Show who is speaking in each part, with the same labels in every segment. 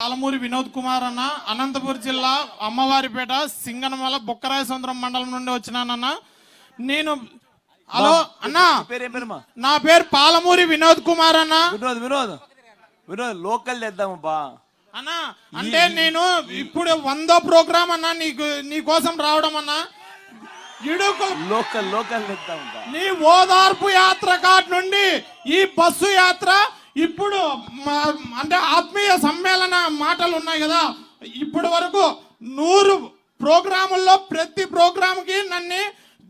Speaker 1: పాలమూరి వినోద్ కుమార్ అన్న, అనంతపురం జిల్లా అమ్మవారిపేట సింగనమల బొక్కరాయ సముద్రం మండలం నుండి వచ్చినానన్న. నేను హలో అన్నా, నా పేరు పాలమూరి వినోద్ కుమార్ అన్న.
Speaker 2: వినోద్ లోకల్ చేద్దామబ్బా
Speaker 1: అన్నా. అంటే నేను ఇప్పుడు 100వ ప్రోగ్రామ్ అన్నా నీ కోసం రావడం అన్నా.
Speaker 2: లోకల్
Speaker 1: నీ ఓదార్పు యాత్ర కాట్ నుండి ఈ బస్సు యాత్ర ఇప్పుడు అంటే ఆత్మీయ సమ్మేళన మాటలు ఉన్నాయి కదా. ఇప్పటి వరకు 100 ప్రోగ్రాముల్లో ప్రతి ప్రోగ్రామ్కి నన్ను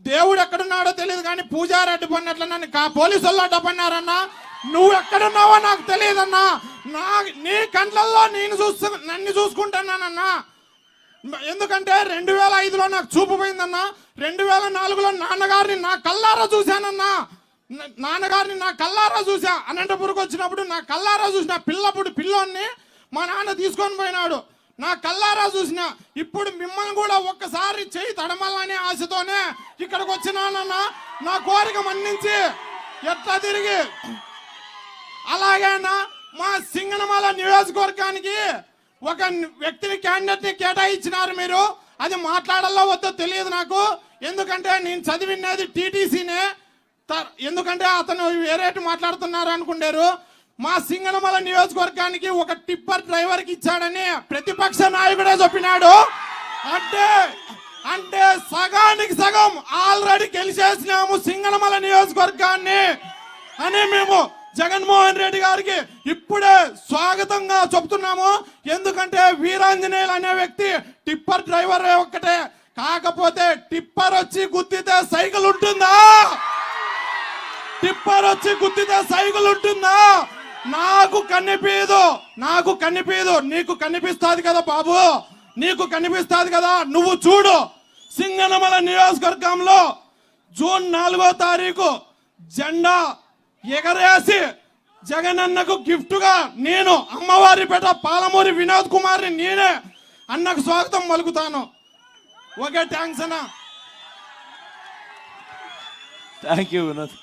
Speaker 1: దేవుడు ఎక్కడున్నాడో తెలియదు కానీ పూజారి అడ్డుపడినట్లు నన్ను పోలీసు వాళ్ళు అడ్డుపడినారన్నా. నువ్వు ఎక్కడున్నావో నాకు తెలియదన్నా. నీ కంట్లల్లో నన్ను చూసుకుంటున్నానన్నా. ఎందుకంటే 2005లో నాకు చూపు పోయిందన్నా. 2004లో నాన్నగారిని నా కల్లారా చూశానన్నా. నాన్నగారిని నా కల్లారా చూసా. అనంతపురంకి వచ్చినప్పుడు నా కల్లారా చూసిన పిల్లోన్ని మా నాన్న తీసుకొని పోయినాడు. నా కల్లారా చూసిన. ఇప్పుడు మిమ్మల్ని కూడా ఒక్కసారి చేయి తడమల్లనే ఆశతోనే ఇక్కడికి వచ్చినానన్నా. నా కోరిక మన్నించి ఎట్లా తిరిగి అలాగేనా మా సింగనమల నియోజకవర్గానికి ఒక వ్యక్తిని క్యాండిడేట్ ని కేటాయించినారు మీరు. అది మాట్లాడాలో వద్దో తెలియదు నాకు. ఎందుకంటే నేను చదివినది టీటీసీనే. ఎందుకంటే అతను వేరేటి మాట్లాడుతున్నారు అనుకుంటారు. మా సింగనమల నియోజకవర్గానికి ఒక టిప్పర్ డ్రైవర్ కి ఇచ్చాడని ప్రతిపక్ష నాయకుడే చెప్పినాడు. అంటే సగానికి సగం ఆల్రెడీ గెలిచేసినాము సింగనమల నియోజకవర్గాన్ని అని మేము జగన్మోహన్ రెడ్డి గారికి ఇప్పుడే స్వాగతంగా చెప్తున్నాము. ఎందుకంటే వీరాంజనేయులు అనే వ్యక్తి టిప్పర్ డ్రైవర్ ఒక్కటే. కాకపోతే టిప్పర్ వచ్చి గుద్దితే సైకిల్ ఉంటుందా? టిప్పర్ వచ్చి గుద్దితే సైకిల్ ఉంటుందా? నాకు కనిపించదు. నీకు కనిపిస్తుంది కదా బాబు, నీకు కనిపిస్తుంది కదా. నువ్వు చూడు, సింగనమల నియోజకవర్గంలో జూన్ 4వ తారీఖు జెండా ఎగరేసి జగనన్నకు గిఫ్ట్ గా నేను అమ్మవారిపేట పాలమూరి వినోద్ కుమార్ నేనే అన్నకు స్వాగతం పలుకుతాను. ఓకే, థ్యాంక్స్ అన్న.
Speaker 2: Thank you Vinod.